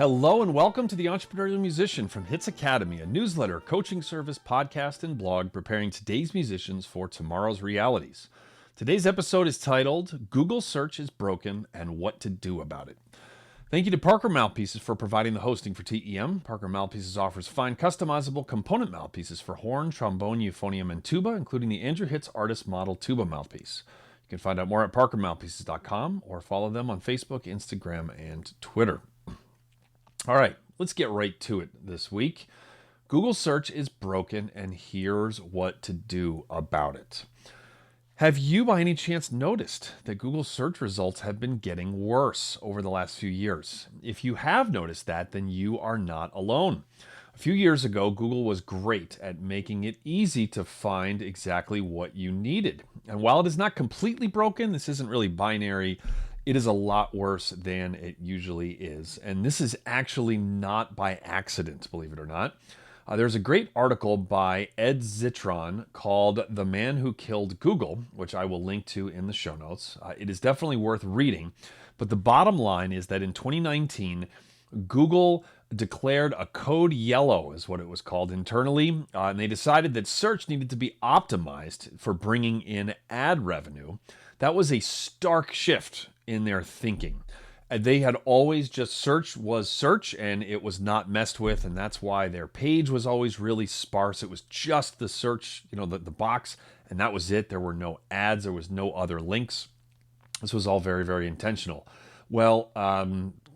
Hello and welcome to the Entrepreneurial Musician from Hits Academy, a newsletter, coaching service, podcast, and blog preparing today's musicians for tomorrow's realities. Today's episode is titled, Google Search is Broken and What to Do About It. Thank you to Parker Mouthpieces for providing the hosting for TEM. Parker Mouthpieces offers fine customizable component mouthpieces for horn, trombone, euphonium, and tuba, including the Andrew Hitz Artist Model Tuba Mouthpiece. You can find out more at parkermouthpieces.com or follow them on Facebook, Instagram, and Twitter. All right, let's get right to it this week. Google search is broken, and here's what to do about it. Have you by any chance noticed that Google search results have been getting worse over the last few years? If you have noticed that, then you are not alone. A few years ago, Google was great at making it easy to find exactly what you needed. And while it is not completely broken, this isn't really binary. It is a lot worse than it usually is. And this is actually not by accident, believe it or not. There's a great article by Ed Zitron called The Man Who Killed Google, which I will link to in the show notes. It is definitely worth reading. But the bottom line is that in 2019, Google declared a code yellow, is what it was called internally, and they decided that search needed to be optimized for bringing in ad revenue. That was a stark shift in their thinking. They had always just search was search and it was not messed with, and that's why their page was always really sparse. It was just the search, the box, and that was it. There were no ads, there was no other links. This was all very, very intentional. Well,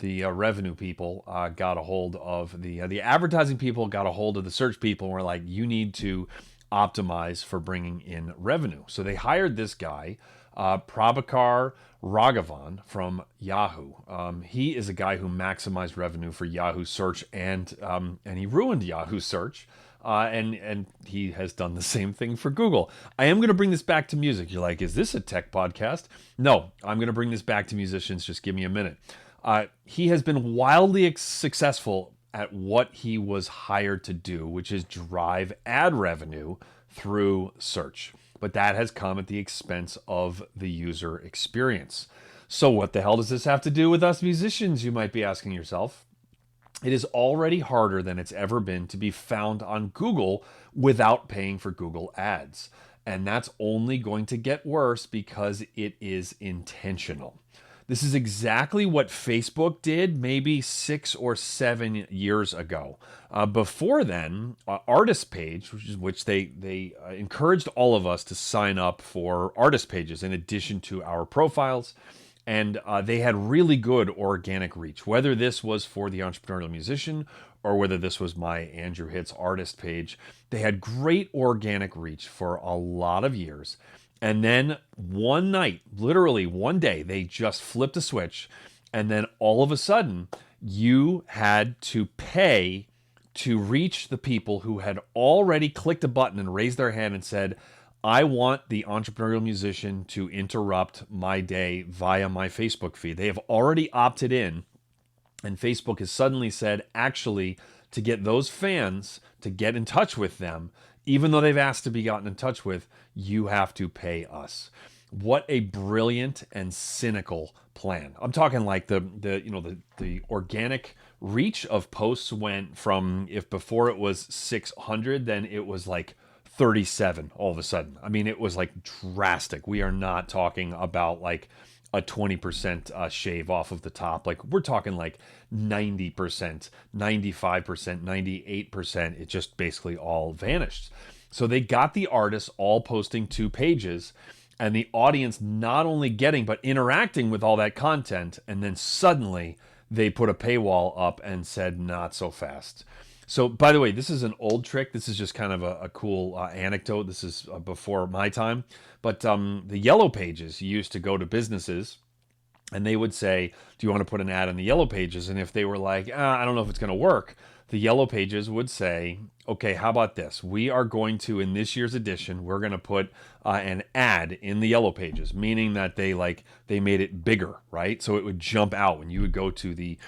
the revenue people got a hold of the advertising people, got a hold of the search people, and were like, you need to optimize for bringing in revenue. So they hired this guy, Prabhakar Raghavan from Yahoo. He is a guy who maximized revenue for Yahoo search, and he ruined Yahoo search. And he has done the same thing for Google. I am going to bring this back to music. You're like, is this a tech podcast? No, I'm going to bring this back to musicians. Just give me a minute. He has been wildly successful at what he was hired to do, which is drive ad revenue through search. But that has come at the expense of the user experience. So what the hell does this have to do with us musicians, you might be asking yourself? It is already harder than it's ever been to be found on Google without paying for Google ads. And that's only going to get worse because it is intentional. This is exactly what Facebook did maybe 6 or 7 years ago. Before then, Artist Page, which they encouraged all of us to sign up for artist pages in addition to our profiles. And they had really good organic reach, whether this was for the Entrepreneurial Musician or whether this was my Andrew Hitz Artist page. They had great organic reach for a lot of years. And then one night, literally one day, they just flipped a switch. And then all of a sudden, you had to pay to reach the people who had already clicked a button and raised their hand and said, I want the Entrepreneurial Musician to interrupt my day via my Facebook feed. They have already opted in, and Facebook has suddenly said, actually, to get those fans to get in touch with them, even though they've asked to be gotten in touch with, you have to pay us. What a brilliant and cynical plan. I'm talking like the organic reach of posts went from, if before it was 600, then it was like 37 all of a sudden. I mean, it was like drastic. We are not talking about like a 20% shave off of the top. Like we're talking like 90%, 95%, 98%. It just basically all vanished. So they got the artists all posting 2 pages and the audience not only getting, but interacting with all that content. And then suddenly they put a paywall up and said, not so fast. So, by the way, this is an old trick. This is just kind of a cool anecdote. This is before my time. But the yellow pages used to go to businesses and they would say, do you want to put an ad in the yellow pages? And if they were like, I don't know if it's going to work, the yellow pages would say, okay, how about this? We are going to, in this year's edition, we're going to put an ad in the yellow pages, meaning that they made it bigger, right? So it would jump out when you would go to the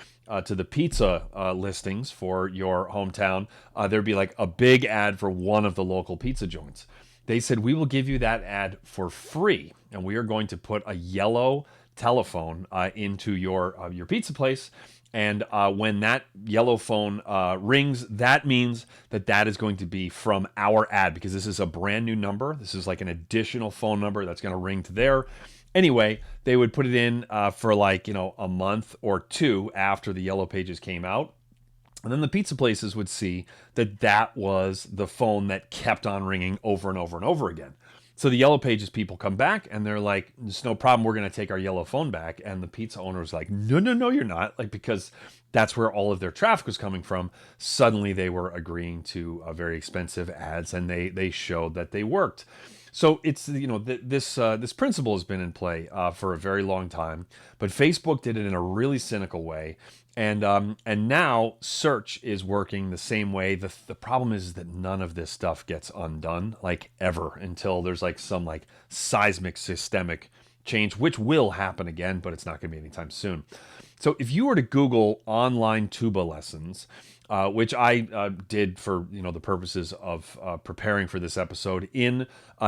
pizza listings for your hometown. There'd be like a big ad for one of the local pizza joints. They said, we will give you that ad for free, and we are going to put a yellow telephone into your pizza place, And when that yellow phone rings, that means that that is going to be from our ad, because this is a brand new number. This is like an additional phone number that's going to ring to there. Anyway, they would put it in for like, a month or two after the yellow pages came out. And then the pizza places would see that that was the phone that kept on ringing over and over and over again. So the yellow pages people come back and they're like, "It's no problem. We're going to take our yellow phone back." And the pizza owner's like, "No, no, no, you're not." Like, because that's where all of their traffic was coming from. Suddenly they were agreeing to very expensive ads, and they showed that they worked. So it's, this principle has been in play for a very long time, but Facebook did it in a really cynical way, and now search is working the same way. The problem is that none of this stuff gets undone, like, ever, until there's like some like seismic systemic change, which will happen again, but it's not going to be anytime soon. So if you were to Google online tuba lessons, which I did for the purposes of preparing for this episode in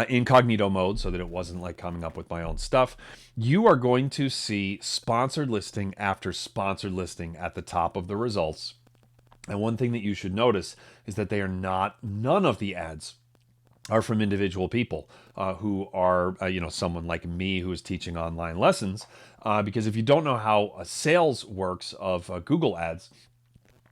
incognito mode, so that it wasn't like coming up with my own stuff, you are going to see sponsored listing after sponsored listing at the top of the results. And one thing that you should notice is that none of the ads are from individual people who are, someone like me who is teaching online lessons. Because if you don't know how sales works of Google ads,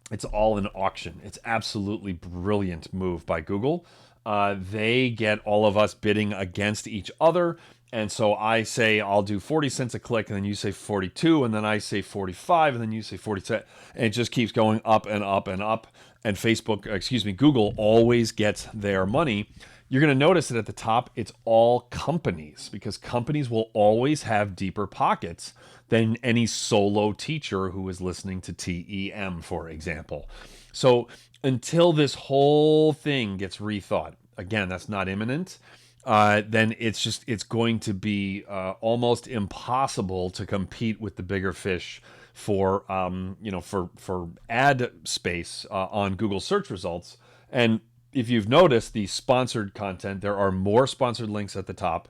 it's all an auction. It's absolutely brilliant move by Google. They get all of us bidding against each other. And so I say, I'll do 40 cents a click, and then you say 42, and then I say 45, and then you say 47. And it just keeps going up and up and up. And Google always gets their money. You're going to notice that at the top, it's all companies, because companies will always have deeper pockets than any solo teacher who is listening to TEM, for example. So until this whole thing gets rethought, again, that's not imminent, then it's going to be almost impossible to compete with the bigger fish for ad space on Google search results. And if you've noticed the sponsored content, there are more sponsored links at the top.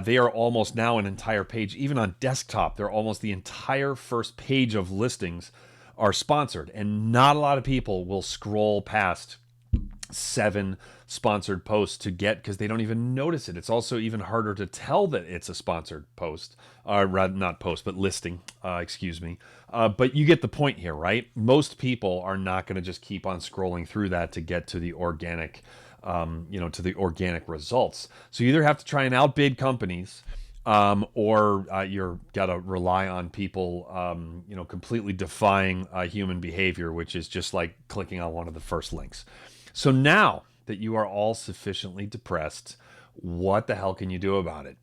They are almost now an entire page. Even on desktop, they're almost the entire first page of listings are sponsored. And not a lot of people will scroll past 7 sponsored posts to get, because they don't even notice it. It's also even harder to tell that it's a sponsored post, rather not post, but listing, but you get the point here, right? Most people are not going to just keep on scrolling through that to get to the organic, results. So you either have to try and outbid companies, or you're got to rely on people, completely defying human behavior, which is just like clicking on one of the first links. So now that you are all sufficiently depressed, what the hell can you do about it?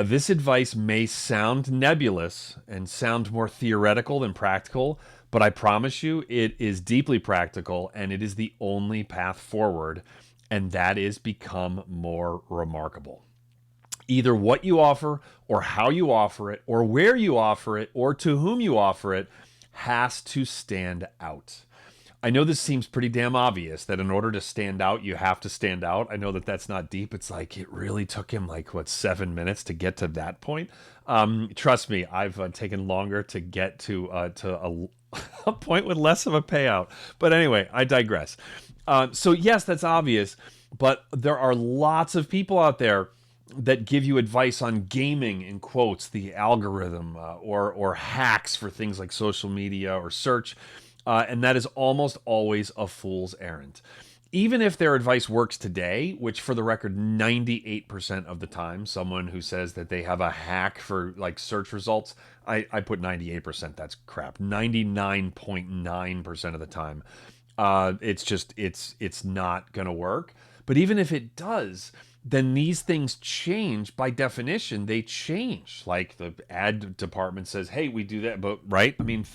This advice may sound nebulous and sound more theoretical than practical, but I promise you it is deeply practical, and it is the only path forward, and that is become more remarkable. Either what you offer, or how you offer it, or where you offer it, or to whom you offer it has to stand out. I know this seems pretty damn obvious, that in order to stand out, you have to stand out. I know that that's not deep. It's like, it really took him 7 minutes to get to that point. Trust me, I've taken longer to get to a point with less of a payout. But anyway, I digress. So yes, that's obvious, but there are lots of people out there that give you advice on gaming, in quotes, the algorithm, or hacks for things like social media or search. And that is almost always a fool's errand. Even if their advice works today, which for the record, 98% of the time, someone who says that they have a hack for search results, I put 98%, that's crap. 99.9% of the time, it's not going to work. But even if it does, then these things change. By definition, they change. Like the ad department says, hey, we do that, but right? I mean,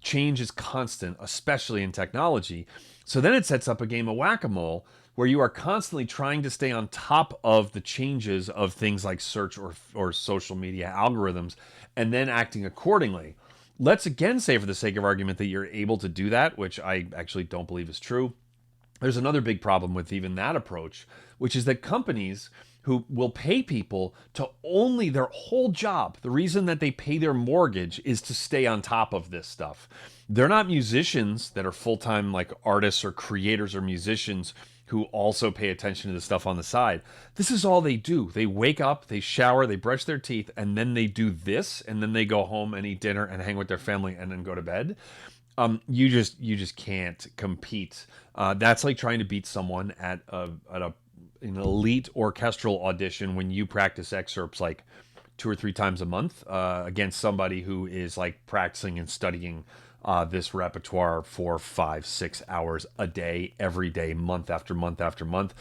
change is constant, especially in technology. So then it sets up a game of whack-a-mole where you are constantly trying to stay on top of the changes of things like search or social media algorithms, and then acting accordingly. Let's again say, for the sake of argument, that you're able to do that, which I actually don't believe is true. There's another big problem with even that approach, which is that companies who will pay people to only their whole job, the reason that they pay their mortgage is to stay on top of this stuff. They're not musicians that are full time like artists or creators or musicians who also pay attention to the stuff on the side. This is all they do. They wake up, they shower, they brush their teeth, and then they do this, and then they go home and eat dinner and hang with their family and then go to bed. You just can't compete. That's like trying to beat someone at an elite orchestral audition when you practice excerpts like 2 or 3 times a month against somebody who is like practicing and studying this repertoire for 5, 6 hours a day, every day, month after month after month.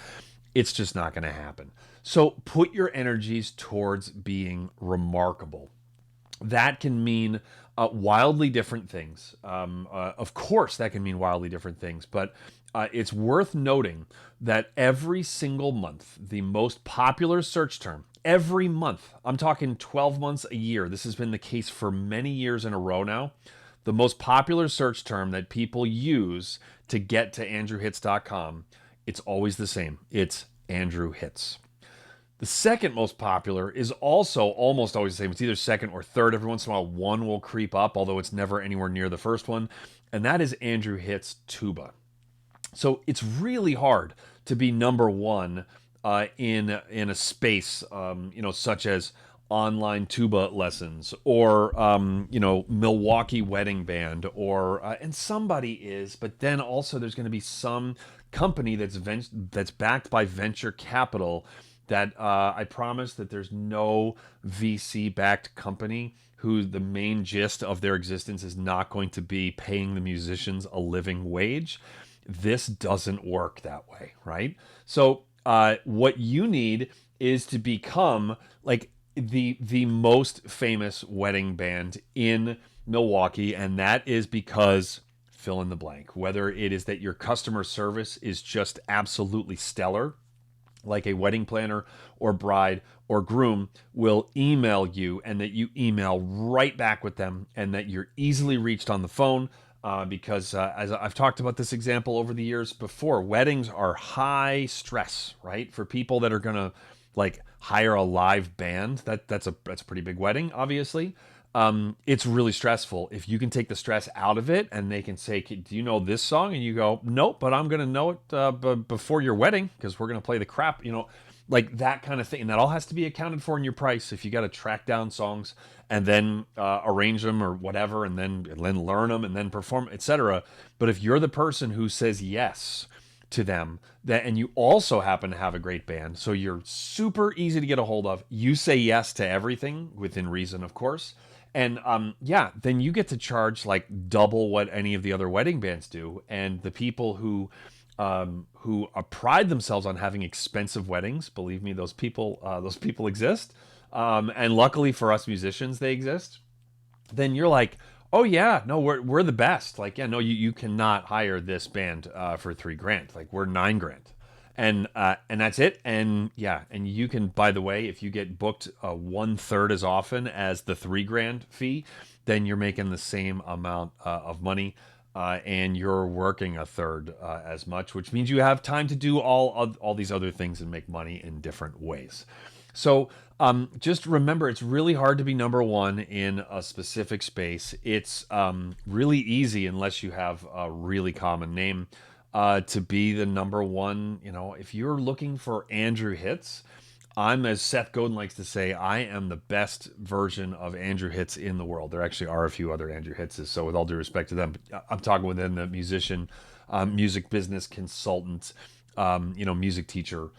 It's just not going to happen. So put your energies towards being remarkable. That can mean wildly different things. Of course, that can mean wildly different things, but it's worth noting that every single month, the most popular search term, every month, I'm talking 12 months a year, this has been the case for many years in a row now, the most popular search term that people use to get to andrewhits.com, it's always the same. It's Andrew Hits. The second most popular is also almost always the same. It's either second or third. Every once in a while, one will creep up, although it's never anywhere near the first one. And that is Andrew Hits Tuba. So it's really hard to be number one in a space, such as online tuba lessons or Milwaukee wedding band or and somebody is, but then also there's going to be some company that's backed by venture capital that I promise that there's no VC-backed company who the main gist of their existence is not going to be paying the musicians a living wage. This doesn't work that way, right? So what you need is to become like the most famous wedding band in Milwaukee, and that is because fill in the blank. Whether it is that your customer service is just absolutely stellar, like a wedding planner or bride or groom will email you and that you email right back with them and that you're easily reached on the phone because as I've talked about this example over the years before, weddings are high stress, right? For people that are going to like hire a live band, that's a pretty big wedding, obviously. It's really stressful. If you can take the stress out of it and they can say, do you know this song? And you go, nope, but I'm going to know it before your wedding because we're going to play the crap, like that kind of thing. And that all has to be accounted for in your price. If you got to track down songs and then arrange them or whatever, and then learn them and then perform, etc. But if you're the person who says yes to them, that and you also happen to have a great band, so you're super easy to get a hold of, you say yes to everything within reason, of course. And then you get to charge like double what any of the other wedding bands do. And the people who pride themselves on having expensive weddings, believe me, those people exist. And luckily for us musicians, they exist. Then you're like, oh yeah, no, we're the best. Like, yeah, no, you cannot hire this band for $3,000. Like, we're $9,000. And that's it. And yeah, and you can, by the way, if you get booked 1/3 as often as the $3,000 fee, then you're making the same amount of money, and you're working 1/3 as much, which means you have time to do all these other things and make money in different ways. So just remember, it's really hard to be number one in a specific space. It's really easy unless you have a really common name. To be the number one, if you're looking for Andrew Hits, I'm, as Seth Godin likes to say, I am the best version of Andrew Hits in the world. There actually are a few other Andrew Hitses, so with all due respect to them, but I'm talking within the musician, music business consultant, music teacher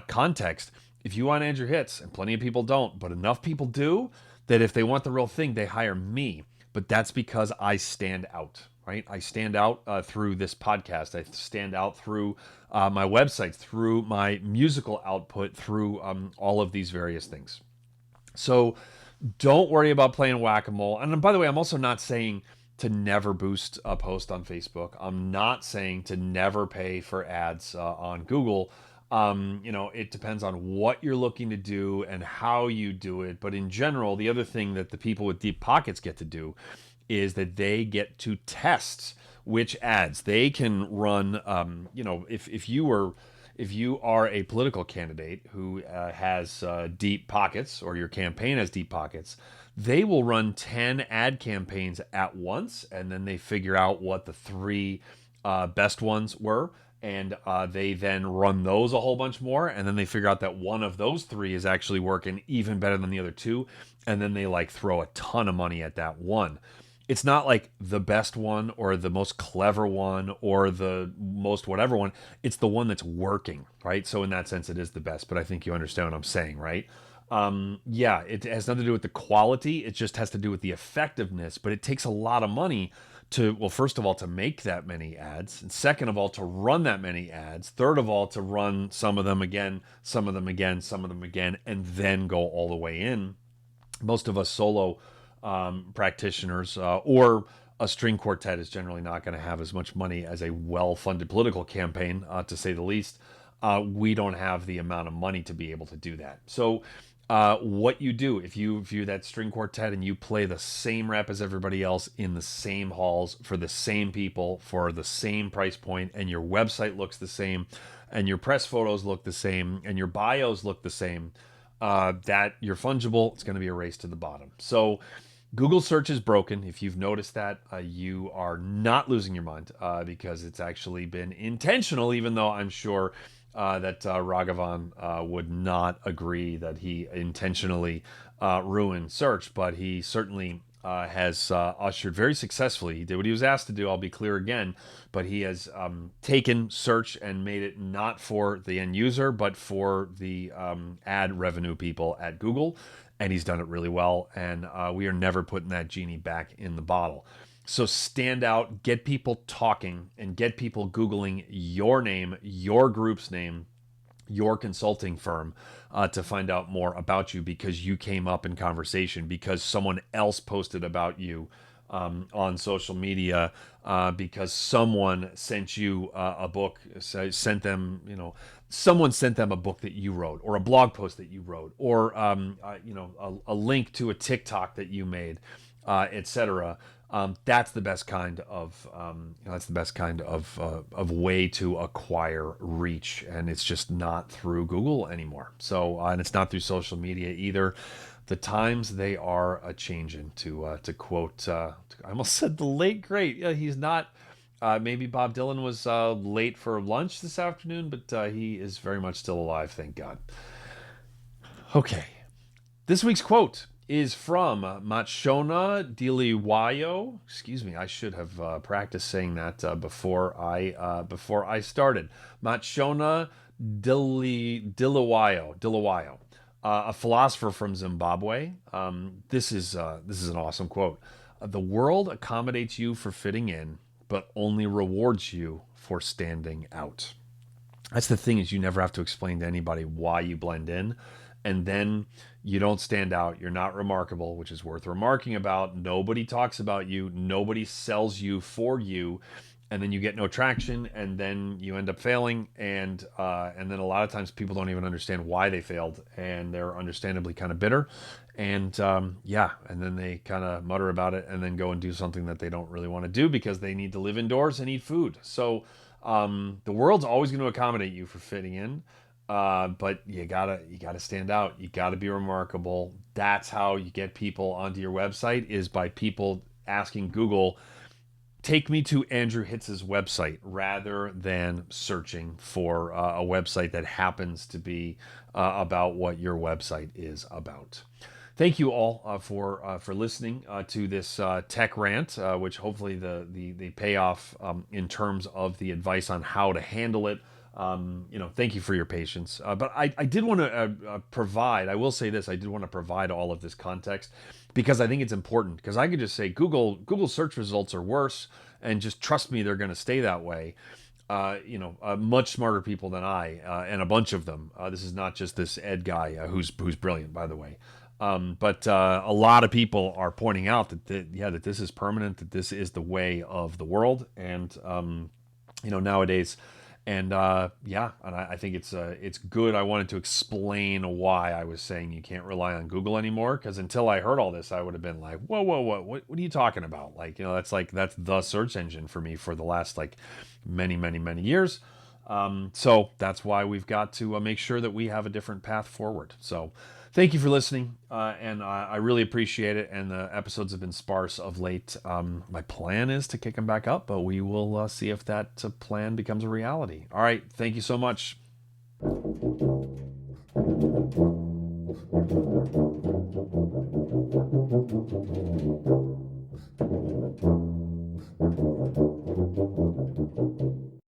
context. If you want Andrew Hits, and plenty of people don't, but enough people do, that if they want the real thing, they hire me. But that's because I stand out. Right? I stand out through this podcast. I stand out through my website, through my musical output, through all of these various things. So don't worry about playing whack-a-mole. And by the way, I'm also not saying to never boost a post on Facebook. I'm not saying to never pay for ads on Google. It depends on what you're looking to do and how you do it. But in general, the other thing that the people with deep pockets get to do is that they get to test which ads they can run. If you are a political candidate who has deep pockets, or your campaign has deep pockets, they will run 10 ad campaigns at once, and then they figure out what the three best ones were, and they then run those a whole bunch more, and then they figure out that one of those three is actually working even better than the other two, and then they like throw a ton of money at that one. It's not like the best one or the most clever one or the most whatever one. It's the one that's working, right? So in that sense, it is the best. But I think you understand what I'm saying, right? Yeah, it has nothing to do with the quality. It just has to do with the effectiveness. But it takes a lot of money to, well, first of all, to make that many ads, and second of all, to run that many ads, third of all, to run some of them again, some of them again, some of them again, and then go all the way in. Most of us solo practitioners or a string quartet is generally not going to have as much money as a well-funded political campaign, to say the least. We don't have the amount of money to be able to do that. So what you do, if you view that string quartet and you play the same rep as everybody else in the same halls for the same people for the same price point, and your website looks the same, and your press photos look the same, and your bios look the same, that you're fungible. It's going to be a race to the bottom. So Google search is broken. If you've noticed that, you are not losing your mind, because it's actually been intentional, even though I'm sure that Raghavan would not agree that he intentionally ruined search, but he certainly has ushered very successfully. He did what he was asked to do, I'll be clear again, but he has taken search and made it not for the end user, but for the ad revenue people at Google. And he's done it really well. And we are never putting that genie back in the bottle. So stand out, get people talking, and get people Googling your name, your group's name, your consulting firm, to find out more about you, because you came up in conversation, because someone else posted about you on social media, because someone sent you a book, someone sent them a book that you wrote, or a blog post that you wrote, or a link to a TikTok that you made, etc. That's the best kind of way to acquire reach, and it's just not through Google anymore. So and it's not through social media either. The times they are a changing. To quote, I almost said the late great. Yeah, he's not. Maybe Bob Dylan was late for lunch this afternoon, but he is very much still alive, thank God. Okay, this week's quote is from Matshona Diliwayo. Excuse me, I should have practiced saying that before I started. Matshona Diliwayo, a philosopher from Zimbabwe. This is an awesome quote. The world accommodates you for fitting in, but only rewards you for standing out. That's the thing, is you never have to explain to anybody why you blend in, and then you don't stand out. You're not remarkable, which is worth remarking about. Nobody talks about you. Nobody sells you for you, and then you get no traction, and then you end up failing, and then a lot of times people don't even understand why they failed, and they're understandably kind of bitter, and and then they kind of mutter about it, and then go and do something that they don't really want to do because they need to live indoors and eat food. So the world's always going to accommodate you for fitting in, but you gotta stand out. You gotta be remarkable. That's how you get people onto your website, is by people asking Google, take me to Andrew Hitz's website, rather than searching for a website that happens to be about what your website is about. Thank you all for listening to this tech rant, which hopefully the payoff in terms of the advice on how to handle it. Thank you for your patience. But I did want to provide, I will say this, I did want to provide all of this context, because I think it's important, because I could just say Google search results are worse, and just trust me, they're going to stay that way. Much smarter people than I, and a bunch of them. This is not just this Ed guy, who's brilliant, by the way. But a lot of people are pointing out that this is permanent, that this is the way of the world. And, nowadays, And yeah, and I think it's good. I wanted to explain why I was saying you can't rely on Google anymore, because until I heard all this, I would have been like, whoa, whoa, whoa, what are you talking about? Like, that's the search engine for me for the last like many, many, many years. So that's why we've got to make sure that we have a different path forward. So thank you for listening, and I really appreciate it. And the episodes have been sparse of late. My plan is to kick them back up, but we will see if that plan becomes a reality. All right, thank you so much.